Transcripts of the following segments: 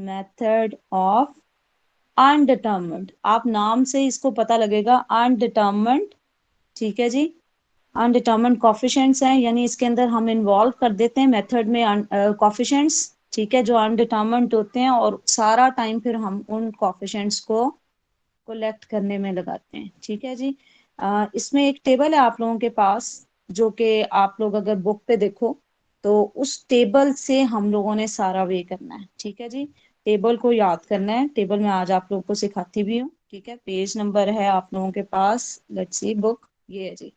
Method of अनडिटर्मिन्ड, आप नाम से इसको पता लगेगा अनडिटर्मिन्ड, ठीक है जी। अनडिटर्मिन्ड कॉफिशिएंट्स हैं, यानी इसके अंदर हम इन्वॉल्व कर देते हैं मेथड में कॉफिशिएंट्स, ठीक है, जो अनडिटर्मिन्ड होते हैं, और सारा टाइम फिर हम उन कॉफिशिएंट्स को कोलेक्ट करने में लगाते हैं, ठीक है जी। इसमें एक टेबल है आप लोगों के पास, जो कि आप लोग अगर बुक पे देखो तो उस टेबल से हम लोगों ने सारा वे करना है, ठीक है जी। टेबल को याद करना है, टेबल में आज आप लोगों को सिखाती भी हूँ, ठीक है। पेज नंबर है आप लोगों के पास, लेट्स सी बुक, ये है जी।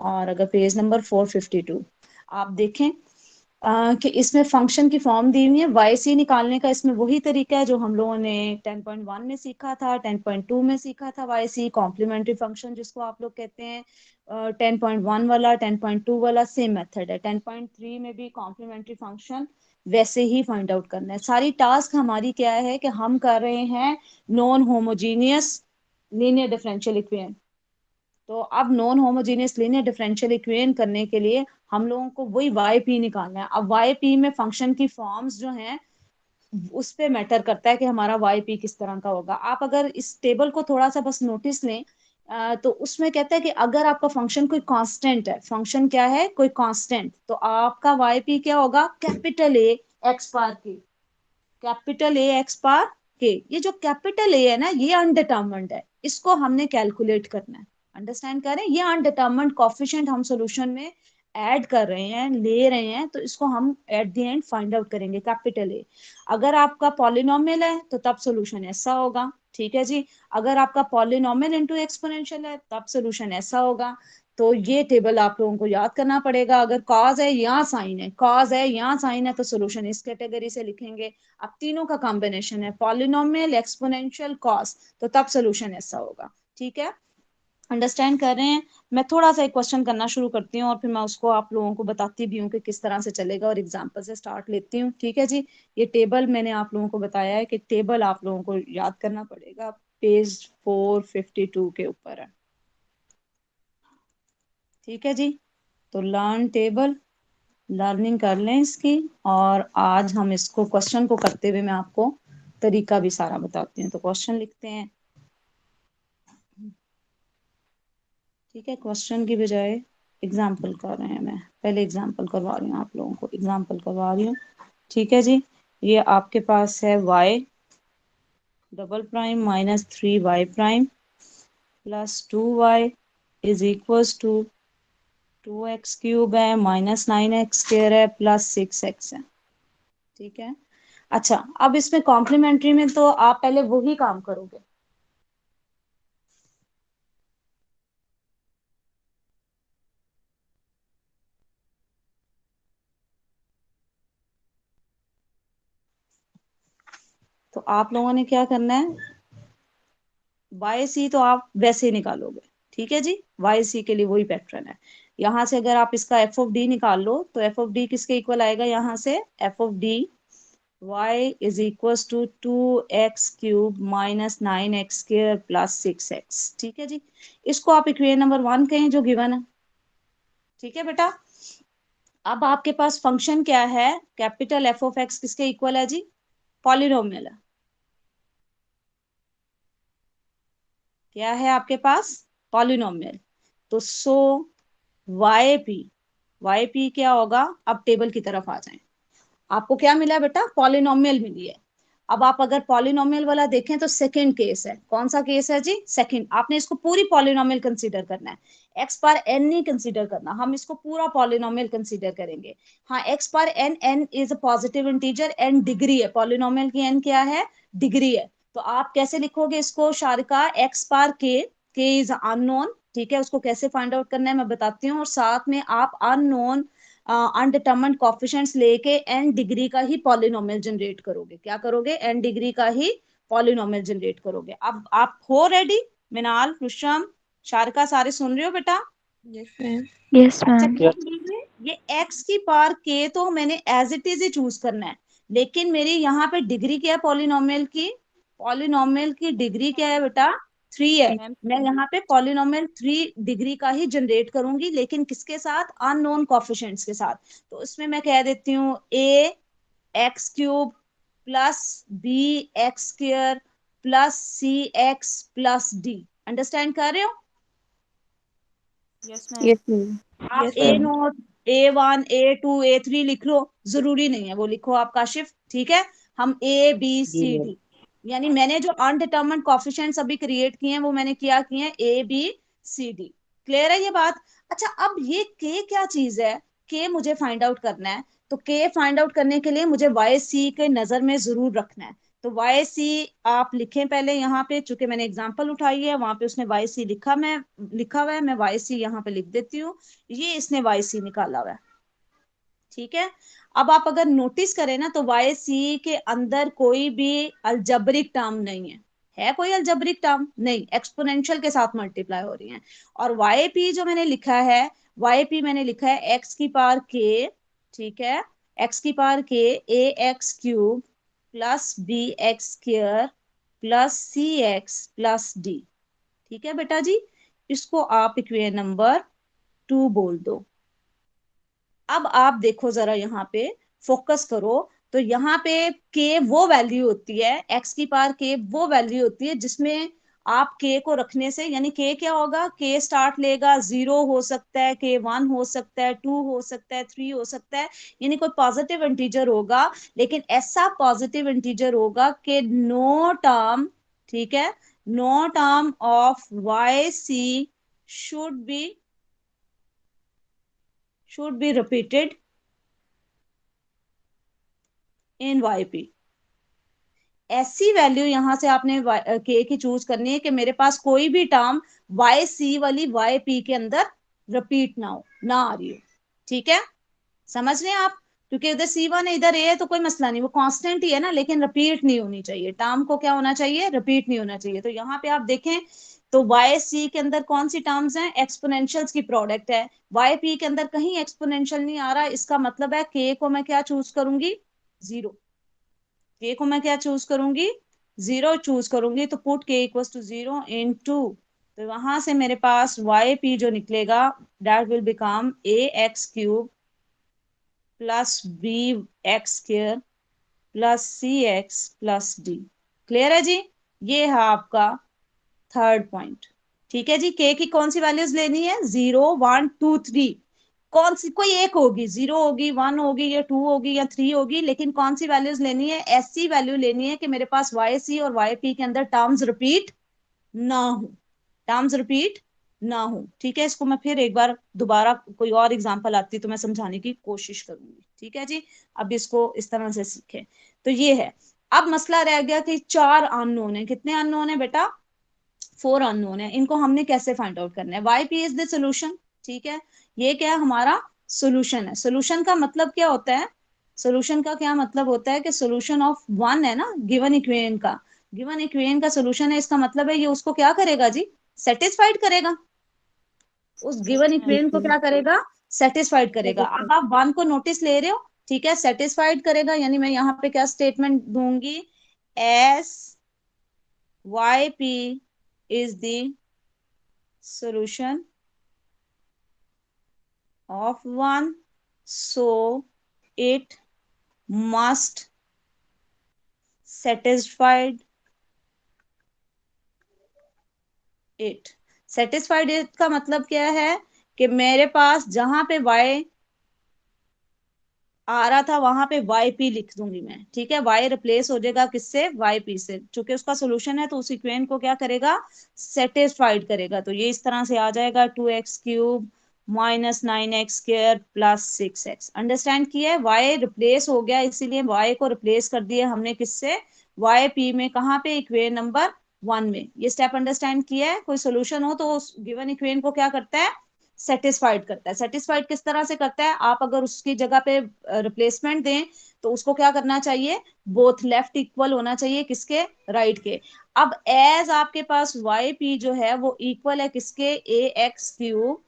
और अगर पेज नंबर 452 आप देखें कि इसमें फंक्शन की फॉर्म दी हुई है, वाई सी निकालने का इसमें वही तरीका है जो हम लोगों ने 10.1 में सीखा था, 10.2 में सीखा था, वाई सी कॉम्प्लीमेंट्री फंक्शन जिसको आप लोग कहते हैं। 10.1 वाला 10.2 वाला सेम मेथड है, 10.3 में भी कॉम्प्लीमेंट्री फंक्शन वैसे ही फाइंड आउट करना है। सारी टास्क हमारी क्या है कि हम कर रहे हैं non homogeneous linear differential equation. तो अब non homogeneous linear differential equation करने के लिए हम लोगों को वही वाई पी निकालना है। अब वाई पी में फंक्शन की फॉर्म्स जो हैं उस पे मैटर करता है कि हमारा वाई पी किस तरह का होगा। आप अगर इस टेबल को थोड़ा सा बस नोटिस लें तो उसमें कहता है कि अगर आपका फंक्शन कोई कांस्टेंट है, फंक्शन क्या है, कोई कांस्टेंट, तो आपका वाई पी क्या होगा, कैपिटल ए एक्स पार के, कैपिटल ए एक्स पार के। ये जो कैपिटल ए है ना, ये अनडिटर्मिन्ड है, इसको हमने कैलकुलेट करना है। अंडरस्टैंड करें, ये अनडिटर्मिन्ड कोफिशिएंट हम सॉल्यूशन में ऐड कर रहे हैं, ले रहे हैं, तो इसको हम at the end find out करेंगे, कैपिटल ए। अगर आपका पॉलिनोमियल है तो तब सॉल्यूशन ऐसा होगा, ठीक है जी। अगर आपका पॉलिनोमियल इनटू एक्सपोनेंशियल है तब सॉल्यूशन ऐसा होगा। तो ये टेबल आप लोगों को याद करना पड़ेगा। अगर कॉज है या साइन है, कॉज है या साइन है, तो सॉल्यूशन इस कैटेगरी से लिखेंगे। अब तीनों का कॉम्बिनेशन है, पॉलिनोमियल एक्सपोनेंशियल कॉस, तो तब सोल्यूशन ऐसा होगा, ठीक है। अंडरस्टैंड कर रहे हैं। मैं थोड़ा सा एक क्वेश्चन करना शुरू करती हूँ और फिर मैं उसको आप लोगों को बताती भी हूँ कि किस तरह से चलेगा, और एग्जांपल से स्टार्ट लेती हूँ, ठीक है जी। ये टेबल मैंने आप लोगों को बताया है कि टेबल आप लोगों को याद करना पड़ेगा, पेज 452 के ऊपर है, ठीक है जी। तो लर्न टेबल, लर्निंग कर लें इसकी, और आज हम इसको क्वेश्चन को करते हुए मैं आपको तरीका भी सारा बताती हूँ। तो क्वेश्चन लिखते हैं, ठीक है। क्वेश्चन की बजाय एग्जाम्पल कर रहे हैं, मैं पहले एग्जाम्पल करवा रही हूँ, आप लोगों को एग्जाम्पल करवा रही हूँ, ठीक है जी। ये आपके पास है y double prime minus 3y prime plus 2y is equals to 2x cube है माइनस 9x स्क्वायर है प्लस 6x है, ठीक है। अच्छा, अब इसमें कॉम्प्लीमेंट्री में तो आप पहले वही काम करोगे, तो आप लोगों ने क्या करना है, वाई सी तो आप वैसे ही निकालोगे, ठीक है जी। वाई सी के लिए वही पैटर्न है। यहां से अगर आप इसका एफ ऑफ डी निकाल लो तो एफ ऑफ डी किसके इक्वल आएगा, यहां से F of D Y is equal to 2x cube minus 9x square plus 6x, ठीक है जी। इसको आप इक्वेशन नंबर 1 कहें जो गिवन है, ठीक है बेटा। अब आपके पास फंक्शन क्या है, कैपिटल एफ ऑफ एक्स किसके इक्वल है जी, पॉलिनोमियल है। क्या है आपके पास, पॉलिनोमियल। तो सो वाई पी क्या होगा, अब टेबल की तरफ आ जाएं। आपको क्या मिला बेटा, पॉलिनोमियल मिली है। अब आप अगर पॉलिनोमियल वाला देखें तो सेकंड केस है, कौन सा केस है जी, सेकंड। आपने इसको पूरी पॉलिनोमियल कंसीडर करना है, एक्स पार एन नहीं कंसीडर करना, हम इसको पूरा पॉलिनोमियल कंसीडर करेंगे। हाँ, x power n, n is a positive integer, n degree है, पॉलिनोमियल की एन क्या है, डिग्री है। तो आप कैसे लिखोगे इसको, शारिका, एक्स पार के इज अननोन, ठीक है। उसको कैसे फाइंड आउट करना है मैं बताती हूँ, और साथ में आप अननोन अनडिटर्मिन्ड कोफिशिएंट्स लेके एन डिग्री का ही पॉलिनोमियल जनरेट करोगे। क्या करोगे, एन डिग्री का ही पॉलिनोमियल जनरेट करोगे। अब आप हो रेडी, मिनाल, रुशम, शारिका, सारे सुन रहे हो बेटा। Yes ma'am. यस अच्छा, मैम। क्या कीजिए, ये एक्स की पावर के तो मैंने एज इट इज ही चूज करना है, लेकिन मेरी यहाँ पे डिग्री क्या है पॉलिनोमियल की, पॉलिनोमियल की डिग्री क्या है बेटा, 3 है। मैं यहाँ पे पॉलिनोमियल 3 डिग्री का ही जनरेट करूंगी, लेकिन किसके साथ, अननोन कोफिशिएंट्स के साथ। तो इसमें मैं कह देती हूँ A x cube plus B X square plus C x plus D. Understand कर रहे हो? Yes yes ma'am. मैम। आप yes a ma'am. Note A1 A2 A3 लिख लो, जरूरी नहीं है वो लिखो आप काशिफ, ठीक है। हम A B G C ma'am. D, यानी मैंने जो अनडिटर्मिन्ड कोफिशिएंट्स अभी क्रिएट किए हैं वो मैंने क्या किए हैं, A B C D. Clear है ये बात? अच्छा, अब ये के क्या चीज है, के मुझे फाइंड आउट करना है। तो के फाइंड आउट करने के लिए मुझे वाई सी के नजर में जरूर रखना है। तो वाई सी आप लिखें पहले यहाँ पे, चूंकि मैंने एग्जांपल उठाई है वहां पे उसने वाई सी लिखा हुआ है, मैं वाई सी यहाँ पे लिख देती हूँ। ये इसने वाई सी निकाला हुआ है, ठीक है। अब आप अगर नोटिस करें ना, तो वाई सी के अंदर कोई भी अलजबरिक टर्म नहीं है कोई अलजबरिक टर्म नहीं, एक्सपोनेंशियल के साथ मल्टीप्लाई हो रही है। और वाई पी जो मैंने लिखा है, वाई पी मैंने लिखा है एक्स की पावर के, ठीक है, एक्स की पावर के A x cube plus B x square plus C x plus D. ठीक है बेटा जी, इसको आप इक्वेशन नंबर 2 बोल दो। अब आप देखो जरा यहाँ पे, फोकस करो। तो यहाँ पे के वो वैल्यू होती है, एक्स की पावर के वो वैल्यू होती है जिसमें आप के को रखने से, यानी के क्या होगा, के स्टार्ट लेगा, 0 हो सकता है, के 1 हो सकता है, 2 हो सकता है, 3 हो सकता है, यानी कोई पॉजिटिव इंटीजर होगा। लेकिन ऐसा पॉजिटिव इंटीजर होगा कि नो टर्म, ठीक है, no term of y c should be repeated in y p. ऐसी वैल्यू यहां से आपने के की चूज करनी है कि मेरे पास कोई भी टर्म वाई सी वाली वाई पी के अंदर रिपीट ना हो, ना आ रही हो। ठीक है, समझ रहे हैं आप? क्योंकि इधर C1 है इधर ए है तो कोई मसला नहीं, वो कांस्टेंट ही है ना, लेकिन रिपीट नहीं होनी चाहिए टर्म को, क्या होना चाहिए, रिपीट नहीं होना चाहिए। तो यहाँ पे आप देखें तो वाई सी के अंदर कौन सी टर्म्स हैं, एक्सपोनेंशियल्स की प्रोडक्ट है। वाई पी के अंदर कहीं एक्सपोनेंशियल नहीं आ रहा, इसका मतलब है के को मैं क्या चूज करूंगी, 0। के को मैं क्या चूज करूंगी, 0 चूज करूंगी। तो पुट के इक्वल टू 0 इन टू, तो वहां से मेरे पास वाई पी जो निकलेगा, that will become a x cube plus B x square plus C x plus d. Clear है जी? ये है आपका थर्ड पॉइंट। ठीक है जी, के की कौन सी वैल्यूज लेनी है, 0 1 2 3, कौन सी, कोई एक होगी, 0 होगी, 1 होगी या 2 होगी या 3 होगी, लेकिन कौन सी वैल्यूज लेनी है, ऐसी वैल्यू लेनी है कि मेरे पास वाई सी और वाई पी के अंदर टर्म्स रिपीट ना हो, टर्म्स रिपीट ना हो। ठीक है, इसको मैं फिर एक बार दोबारा कोई और एग्जांपल आती तो मैं समझाने की कोशिश करूंगी। ठीक है जी, अब इसको इस तरह से सीखें। तो ये है, अब मसला रह गया कि 4 अननोन है, कितने अननोन है बेटा, 4 अननोन है, इनको हमने कैसे फाइंड आउट करना है। Y p is the solution, ठीक है, ये क्या है, हमारा सोल्यूशन है। सोल्यूशन का मतलब क्या होता है, सोल्यूशन का क्या मतलब होता है कि सोल्यूशन ऑफ वन है ना, गिवन इक्वेशन का, गिवन इक्वेशन का सोल्यूशन है, इसका मतलब है ये उसको क्या करेगा जी, सेटिस्फाइड करेगा, उस given yes yes ma'am. Equation को मैम। क्या करेगा, सेटिस्फाइड करेगा। सेटिस्फाइड। अब आप वन को नोटिस ले रहे हो, ठीक है, सेटिस्फाइड करेगा, यानी मैं यहाँ पे क्या स्टेटमेंट दूंगी, s y p is the solution of one, so it must satisfied it। satisfied it का मतलब क्या है कि मेरे पास जहां पे y आ रहा था वहां पे वाई पी लिख दूंगी मैं, ठीक है, वाई रिप्लेस हो जाएगा किससे, वाई पी से, चूंकि उसका सोल्यूशन है तो उस इक्वेशन को क्या करेगा, सेटिस्फाइड करेगा। तो ये इस तरह से आ जाएगा 2x³ minus 9x² plus 6x। Understand किया है, वाई रिप्लेस हो गया, इसीलिए वाई को रिप्लेस कर दिया हमने किससे, वाई पी में, कहाँ पे, इक्वेशन नंबर 1 में। ये स्टेप अंडरस्टैंड किया है? कोई सोल्यूशन हो तो उस गिवन इक्वेशन को क्या करता है, सेटिस्फाइड करता है। सेटिस्फाइड किस तरह से करता है, आप अगर उसकी जगह पे रिप्लेसमेंट दें तो उसको क्या करना चाहिए, बोथ लेफ्ट इक्वल होना चाहिए किसके, राइट के। अब एज आपके पास वाई पी जो है वो इक्वल है किसके, A x cube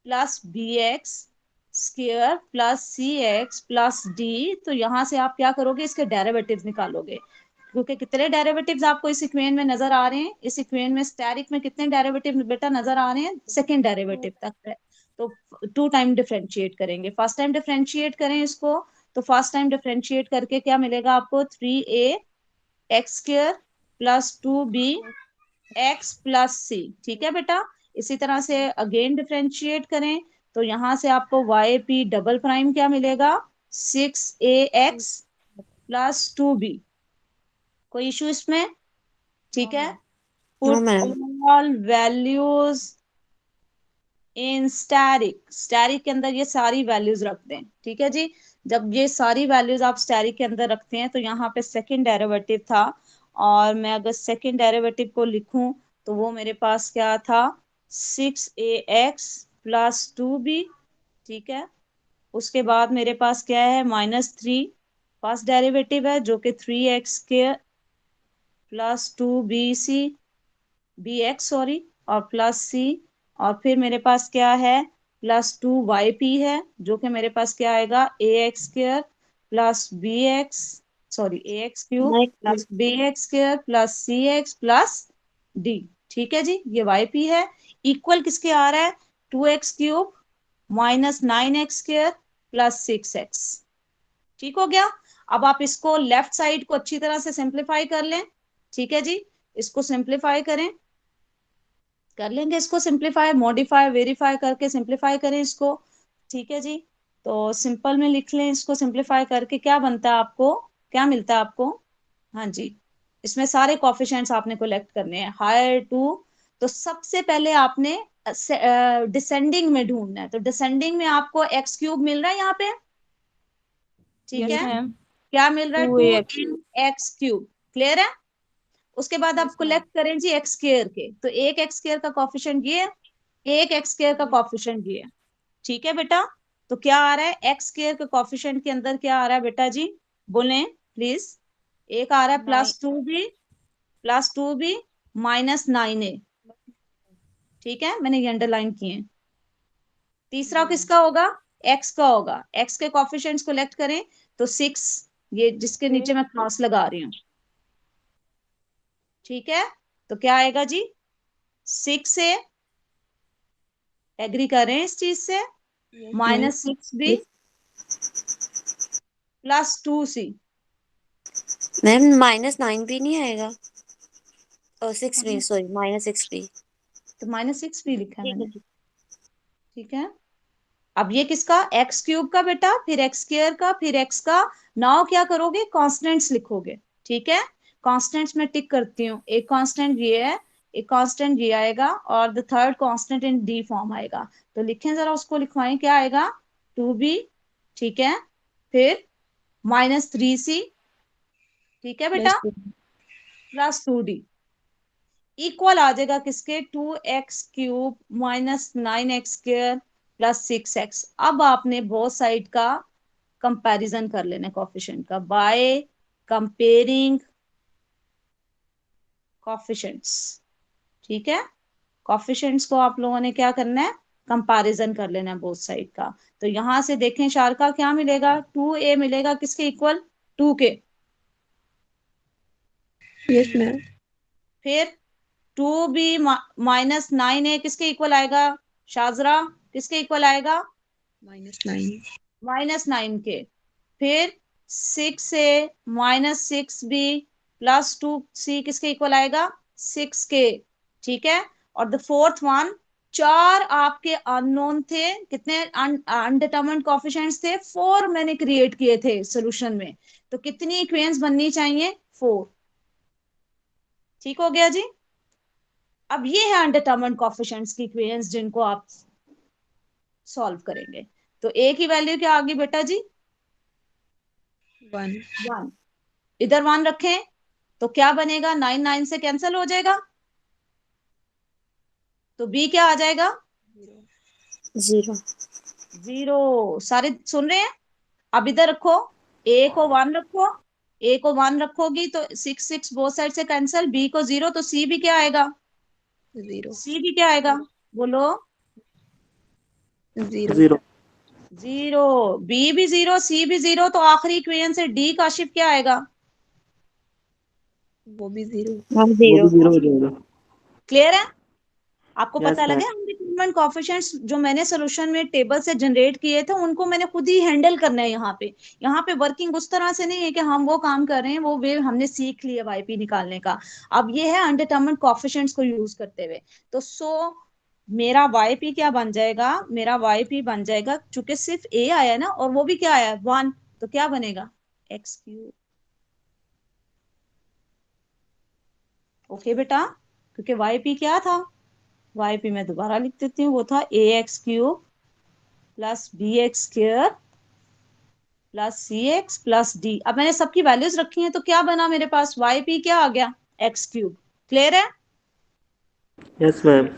plus B x square plus C x plus D. तो यहां से आप क्या करोगे, इसके डेरिवेटिव निकालोगे, क्योंकि कितने डेरिवेटिव्स आपको इस इक्वेशन में नजर आ रहे हैं, इस इक्वेशन में स्टेरिक में कितने डेरिवेटिव बेटा नजर आ रहे हैं, सेकंड डेरिवेटिव तक है। तो 2 टाइम डिफरेंशिएट करेंगे, फर्स्ट टाइम डिफरेंशिएट करें इसको, तो फर्स्ट टाइम डिफरेंशिएट करके क्या मिलेगा आपको, 3a x² plus 2b x+c। ठीक है बेटा। इसी तरह से अगेन डिफरेंशिएट करें तो यहाँ से आपको yp डबल प्राइम क्या मिलेगा, 6ax प्लस 2b। कोई इशू इसमें? ठीक है। हाँ put ma'am. All values in asterisk. Asterisk के अंदर ये सारी वैल्यूज रखते हैं। ठीक है जी। जब ये सारी वैल्यूज आप स्टैरिक के अंदर रखते हैं तो यहाँ पे सेकंड डेरिवेटिव था, और मैं अगर सेकंड डेरिवेटिव को लिखूं तो वो मेरे पास क्या था, 6ax+2b। ठीक है। उसके बाद मेरे पास क्या है, -3 फर्स्ट डेरिवेटिव है जो कि 3x² plus 2bc bx sorry, और प्लस c, और फिर मेरे पास क्या है, +2yp है जो कि मेरे पास क्या आएगा, ax² plus bx sorry ax³ plus bx² plus cx plus d। ठीक है जी, ये yp है। इक्वल किसके आ रहा है, 2x³ -9x² प्लस 6x। ठीक हो गया। अब आप इसको लेफ्ट साइड को अच्छी तरह से सिंप्लीफाई कर लें। ठीक है जी। इसको सिंप्लीफाई करें, कर लेंगे इसको सिंप्लीफाई, मॉडिफाई वेरीफाई करके सिंप्लीफाई करें इसको। ठीक है जी। तो सिंपल में लिख लें इसको, सिंप्लीफाई करके क्या बनता है आपको, क्या मिलता है आपको। हाँ जी। इसमें सारे कॉफिशिएंट्स आपने कलेक्ट करने हैं, हायर टू। तो सबसे पहले आपने डिसेंडिंग में ढूंढना है, तो डिसेंडिंग में आपको x³ मिल रहा है यहाँ पे। ठीक यस है। मैम। क्या मिल रहा है, two two a in x³। Clear है। उसके बाद आप यस मैम। कलेक्ट करें जी x² के, तो एक x² का कॉफिशिएंट ये है, एक x² का कॉफिशिएंट ये है। ठीक है बेटा। तो क्या आ रहा है, x² के कॉफिशिएंट के अंदर क्या आ रहा है बेटा जी, बोले प्लीज। एक आ रहा है नाइन। +2b -9a। ठीक है, मैंने ये अंडरलाइन किए हैं। तीसरा जी मैम। किसका होगा, x का होगा। x के कॉफिशिएंट्स कलेक्ट करें तो 6, ये जिसके नीचे मैं क्रॉस लगा रही हूँ। ठीक है। तो क्या आएगा जी, 6a, एग्री कर रहे हैं इस चीज से, yes ma'am. -6b +2c। Ma'am -9 भी नहीं आएगा, और 6 भी, सॉरी -6 भी। तो -6b लिखा है ठीक है मैंने। ठीक। ठीक है। अब ये किसका, x³ का बेटा, फिर x² का, फिर x का। नाउ क्या करोगे, कॉन्स्टेंट्स लिखोगे। ठीक है। कॉन्स्टेंट्स में टिक करती हूँ, एक कांस्टेंट ये है, एक कांस्टेंट ये आएगा, और the third constant in D form आएगा। तो लिखें जरा, उसको लिखवाएं, क्या आएगा, 2b। ठीक है। फिर -3c। ठीक है बेटा, +2d इक्वल आ जाएगा किसके, 2x³ -9x² प्लस 6x। अब आपने बोथ साइड का कंपैरिजन कर लेना कॉफिशिएंट का, बाय कंपेयरिंग कॉफिशिएंट्स। ठीक है। कॉफिशिएंट्स को आप लोगों ने क्या करना है, कंपैरिजन कर लेना है बोथ साइड का। तो यहां से देखें शारका, क्या मिलेगा, 2a मिलेगा किसके इक्वल, 2 के। Yes ma'am. फिर 2b -9a किसके इक्वल आएगा, शाजरा, किसके इक्वल आएगा, -9। -9 के। फिर 6a -6b +2c किसके इक्वल आएगा, 6 के। ठीक है। और द फोर्थ वन, चार आपके अननोन थे, कितने अनडिटरमाइंड कॉफिशिएंट्स थे, 4 मैंने क्रिएट किए थे सॉल्यूशन में। तो कितनी इक्वेशंस बननी चाहिए, 4। ठीक हो गया जी। अब ये है अनडिटरमाइंड कॉफिशिएंट्स की इक्वेशंस जिनको आप सॉल्व करेंगे। तो ए की वैल्यू क्या आ गई बेटा जी, 1। 1। इधर 1 रखें तो क्या बनेगा, 9 9 से कैंसिल हो जाएगा, तो बी क्या आ जाएगा, 0। 0। सारे सुन रहे हैं। अब इधर रखो, ए को 1 रखो, ए को 1 रखोगी तो 6 6 बोथ साइड से कैंसिल, बी को 0, तो सी भी क्या आएगा, 0। सी भी क्या आएगा, बोलो, 0। 0। बी भी 0, सी भी 0, तो आखिरी इक्वेशन से डी काशिफ क्या आएगा, वो भी 0। हम वो 0 भी 0 हो जाएगा। क्लियर है, आपको यस पता मैम। लगे अनडिटरमाइंड कोएफिशिएंट्स जो मैंने सोल्यूशन में टेबल से जनरेट किए थे उनको मैंने खुद ही हैंडल करना है। यहाँ पे वर्किंग उस तरह से नहीं है कि हम वो काम कर रहे हैं, वो वे हमने सीख लिया वाईपी निकालने का। अब ये है अनडिटरमाइंड कोएफिशिएंट्स को यूज करते हुए। तो मेरा वाईपी क्या बन जाएगा, मेरा वाईपी बन जाएगा, चूंकि सिर्फ ए आया ना और वो भी क्या आया 1, तो क्या बनेगा एक्स क्यूब। ओके बेटा, क्योंकि वाईपी क्या था, वाईपी मैं दोबारा लिख देती हूँ, वो था A x cube plus B x square plus C x plus D. अब मैंने सबकी वैल्यूज रखी हैं तो क्या बना मेरे पास, वाईपी क्या आ गया एक्स क्यूब। क्लियर है? Yes ma'am.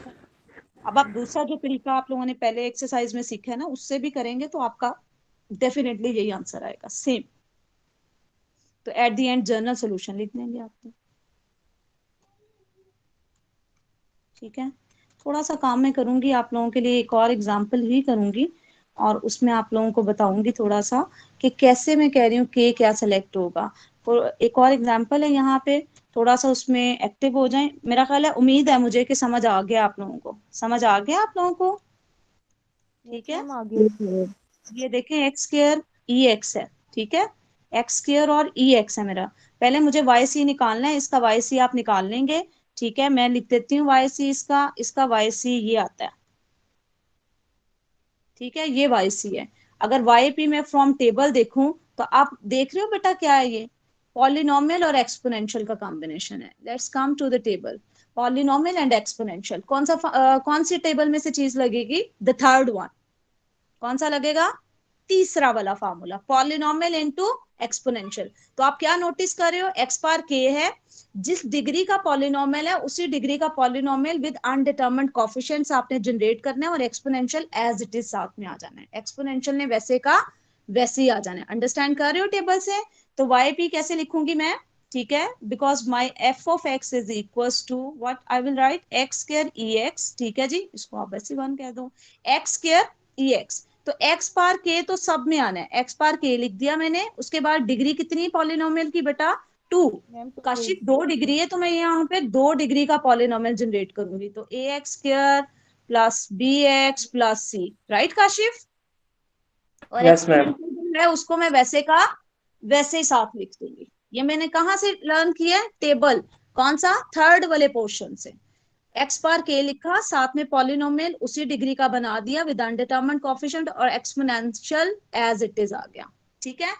अब आप दूसरा जो तरीका आप लोगों ने पहले एक्सरसाइज में सीखा है ना, उससे भी करेंगे तो आपका डेफिनेटली यही आंसर आएगा सेम। तो at the end journal solution लिख देंगे आप। ठीक है, थोड़ा सा काम मैं करूंगी आप लोगों के लिए, एक और एग्जाम्पल भी करूंगी और उसमें आप लोगों को बताऊंगी थोड़ा सा कि कैसे मैं कह रही हूँ कि क्या सिलेक्ट होगा। तो एक और एग्जाम्पल है यहाँ पे, थोड़ा सा उसमें एक्टिव हो जाएं। मेरा ख्याल है, उम्मीद है मुझे कि समझ आ गया आप लोगों को, समझ आ गया आप लोगों को? यस ठीक है, मैम, आ गया। ये देखें एक्स स्क्र ई एक्स है। ठीक है, एक्स स्क्र और ई एक्स है मेरा। पहले मुझे वाई सी निकालना है, इसका वाई सी आप निकाल लेंगे। ठीक है, मैं लिख देती हूँ वाई सी, इसका वाई सी ये आता है। ठीक है, ये वाई सी है। अगर वाई पी में फ्रॉम टेबल देखूं तो आप देख रहे हो बेटा क्या है, ये पॉलिनोमियल और एक्सपोनेंशियल का कॉम्बिनेशन है। Let's come to the table. Polynomial and exponential कौन सी टेबल में से चीज लगेगी, द थर्ड वन। कौन सा लगेगा, तीसरा वाला फार्मूला, पॉलिनोमियल इनटू एक्सपोनेंशियल। तो आप क्या नोटिस कर रहे हो, एक्स बार के है, जिस डिग्री का पॉलिनोमियल है उसी डिग्री का पॉलिनोमियल विद अनडिटरमिन्ड कोएफिशिएंट्स आपने जनरेट करना है और एक्सपोनेंशियल एज इट इज साथ में आ जाना है। एक्सपोनेंशियल ने वैसे का वैसे ही आ जाना है। अंडरस्टैंड कर रहे हो टेबल से? तो वाई पी कैसे लिखूंगी मैं, ठीक है, because my f of x is equal to what I will write x square e x. ठीक है जी, इसको आप वैसे वन कह दो, एक्स स्क्वायर ई एक्स। तो एक्स पार के तो सब में आना है, एक्स पार के लिख दिया मैंने। उसके बाद डिग्री कितनी पॉलिनोमियल की बेटा, 2। मैम काशिफ 2 डिग्री है तो मैं यहाँ पे 2 डिग्री का पॉलिनोमियल जनरेट करूंगी। तो A X square plus B X plus C, right Kashif? और यस मैम। एक्सपोनेंशियल जो है उसको मैं वैसे का वैसे ही साथ लिख दूंगी। ये मैंने कहाँ से लर्न किया है, टेबल। कौन सा, थर्ड वाले पोर्शन से। एक्स बार के लिखा, साथ में पॉलिनोमियल उसी डिग्री का बना दिया विद अनडिटरमिन्ड कोएफिशिएंट, और एक्सपोनेंशियल एज इट इज आ गया। ठीक है,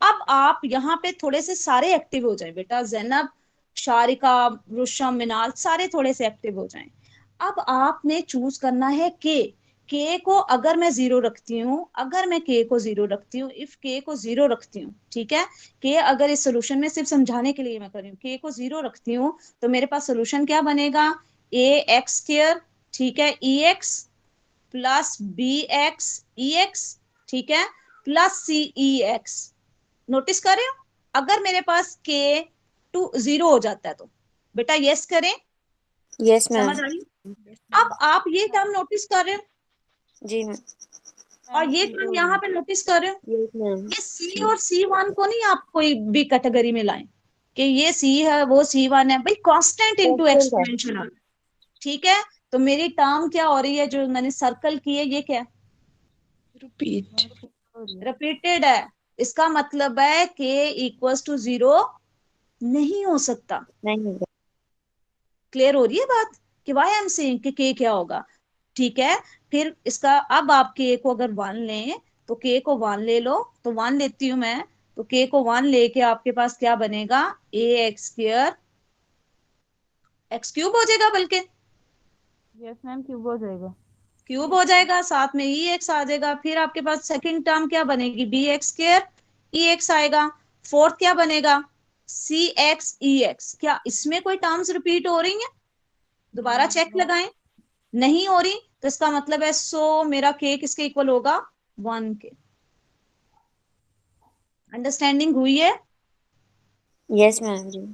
अब आप यहाँ पे थोड़े से सारे एक्टिव हो जाए बेटा, जैनब, शारिका, रुशम, मिनाल, सारे थोड़े से एक्टिव हो जाएं। अब आपने चूज करना है के को अगर मैं जीरो रखती हूँ, अगर मैं के को जीरो रखती हूँ, इफ के को जीरो रखती हूँ, ठीक है, के अगर इस सोल्यूशन में सिर्फ समझाने के लिए मैं कर रही हूँ, के को जीरो रखती हूँ, तो मेरे पास सोल्यूशन क्या बनेगा, ए एक्स स्क्र, ठीक है, ई एक्स प्लस बी एक्स ई एक्स, ठीक है, प्लस सी ई एक्स। नोटिस कर रहे हो, अगर मेरे पास के टू जीरो हो जाता है तो बेटा यस करें। Yes ma'am. समझ आई? अब आप ये टर्म नोटिस कर रहे हो जी मैम। और ये टर्म यहाँ पे नोटिस कर रहे हो। Yes ma'am. ये सी और सी वन को नहीं आप कोई भी कैटेगरी में लाएं कि ये सी है वो सी वन है, भाई कांस्टेंट इनटू कांस्टेंट है। एक्सपोनेंशियल। ठीक है, तो मेरी टर्म क्या हो रही है, जो मैंने सर्कल की है, ये क्या है, रिपीट। रिपीटेड है। इसका मतलब है के इक्वल्स टू जीरो नहीं हो सकता। नहीं। क्लियर हो रही है बात कि वाई एम सेइंग कि के क्या होगा? ठीक है, फिर इसका अब आप के को अगर वन लें तो के को वन ले लो, तो वन लेती हूं मैं, तो के को वन लेके आपके पास क्या बनेगा, ए एक्स स्क्र, एक्स क्यूब हो जाएगा, बल्कि यस मैम, क्यूब हो जाएगा। क्यूब हो जाएगा, साथ में ई एक्स आ जाएगा। फिर आपके पास सेकंड टर्म क्या बनेगी, बी एक्स स्क्र ई एक्स आएगा। फोर्थ क्या बनेगा, सी एक्स ई एक्स। क्या इसमें कोई टर्म्स रिपीट हो रही हैं, दोबारा चेक लगाएं, नहीं हो रही, तो इसका मतलब है मेरा के किसके इक्वल होगा, 1 के। अंडरस्टैंडिंग हुई है? यस मैम जी।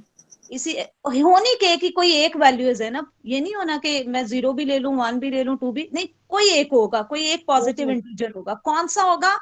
इसी होनी के की कोई एक वैल्यूज है ना, ये नहीं होना कि मैं 0 भी ले लूं 1 भी ले लूं 2 भी नहीं, कोई एक होगा, कोई एक यस पॉजिटिव मैम। इंटीजर होगा। कौन सा होगा,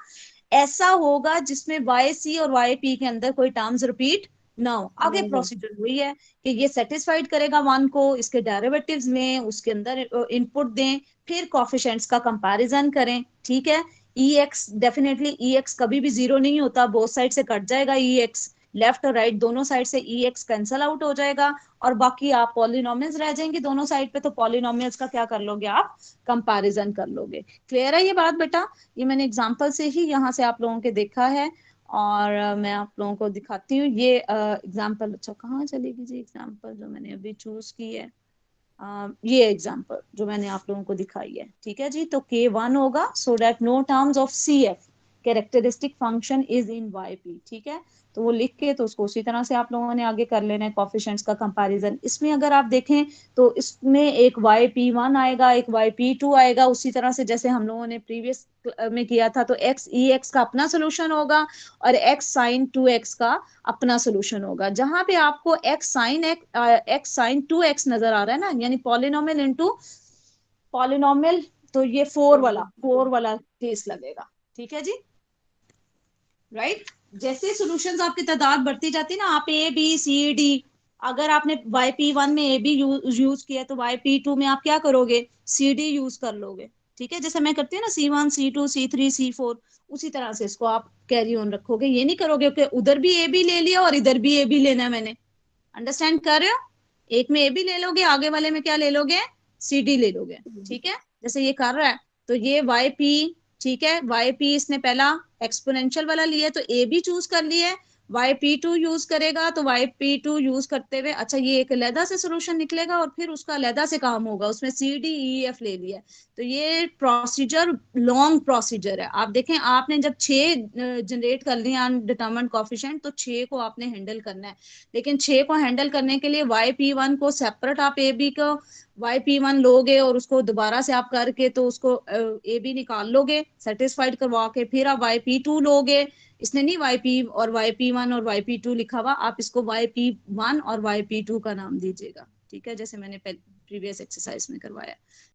ऐसा होगा जिसमें वाई सी और वाई पी के अंदर कोई टर्म्स रिपीट नाउ आगे प्रोसीजर वही है कि ये सेटिस्फाइड करेगा वन को, इसके डेरिवेटिव्स में उसके अंदर इनपुट दें, फिर कोफिशिएंट्स का कंपैरिजन करें, ठीक है। ई एक्स डेफिनेटली ई एक्स कभी भी जीरो नहीं होता, बोथ साइड से कट जाएगा ई एक्स, लेफ्ट और राइट दोनों साइड से ई एक्स कैंसल आउट हो जाएगा, और बाकी आप पॉलिनोमियल्स रह जाएंगे दोनों साइड पे, तो पॉलिनोमियल्स का क्या कर लोगे आप, कंपैरिजन कर लोगे। क्लियर है ये बात बेटा? ये मैंने एग्जांपल से ही यहाँ से आप लोगों के देखा है, और मैं आप लोगों को दिखाती हूँ ये एग्जाम्पल। अच्छा कहाँ चलेगी जी एग्जाम्पल जो मैंने अभी चूज की है, ये एग्जाम्पल जो मैंने आप लोगों को दिखाई है, ठीक है जी। तो K1 होगा, so that no terms of CF characteristic function is in YP, ठीक है। तो वो लिख के तो उसको उसी तरह से आप लोगों ने आगे कर लेना है, कोफिशिएंट्स का कंपैरिजन। इसमें अगर आप देखें तो इसमें एक YP1 आएगा, एक YP2 आएगा, उसी तरह से जैसे हम लोगों ने प्रीवियस में किया था। तो एक्स ई एक्स का अपना सोल्यूशन होगा और एक्स साइन 2x का अपना सोल्यूशन होगा। जहां पे आपको एक्स साइन 2x नजर आ रहा है ना, यानी पॉलिनोमियल इनटू पॉलिनोमियल, तो ये फोर वाला केस लगेगा, ठीक है जी, राइट। जैसे सॉल्यूशंस आपकी तादाद बढ़ती जाती है ना, आप ए बी सी डी, अगर आपने YP1 में ए बी यूज किया तो YP2 में आप क्या करोगे, CD यूज कर लोगे, ठीक है। जैसे मैं करती हूँ ना C1 C2 C3 C4, उसी तरह से इसको आप कैरी ऑन रखोगे। ये नहीं करोगे कि उधर भी ए बी ले लिया और इधर भी ए बी लेना है मैंने, अंडरस्टैंड कर रहे हो? एक में ए बी ले लोगे, आगे वाले में क्या ले लोगे, CD ले लोगे, ठीक है। जैसे ये कर रहा है, तो ये YP, ठीक है, YP इसने पहला एक्सपोनेंशियल वाला लिया तो ए बी चूज कर लिया, YP2 यूज करेगा तो YP2 यूज करते हुए, अच्छा ये एक अलहदा से सोल्यूशन निकलेगा और फिर उसका अलहदा से काम होगा, उसमें CDEF ले लिया। तो ये प्रोसीजर लॉन्ग प्रोसीजर है। आप देखें, आपने जब 6 जनरेट कर लिए अनडिटरमाइंड कोफिशिएंट, तो 6 को आपने हैंडल करना है, लेकिन 6 को हैंडल करने के लिए YP1 को सेपरेट आप ए बी को YP1 लोगे और उसको दोबारा से आप करके तो उसको ए बी निकाल लोगे सेटिस्फाइड करवा के, फिर आप YP2 लोगे। इसने नहीं YP और YP1 और YP2 लिखा हुआ, आप इसको YP1 और YP2 का नाम दीजिएगा, ठीक है, जैसे मैंने प्रीवियस एक्सरसाइज में करवाया।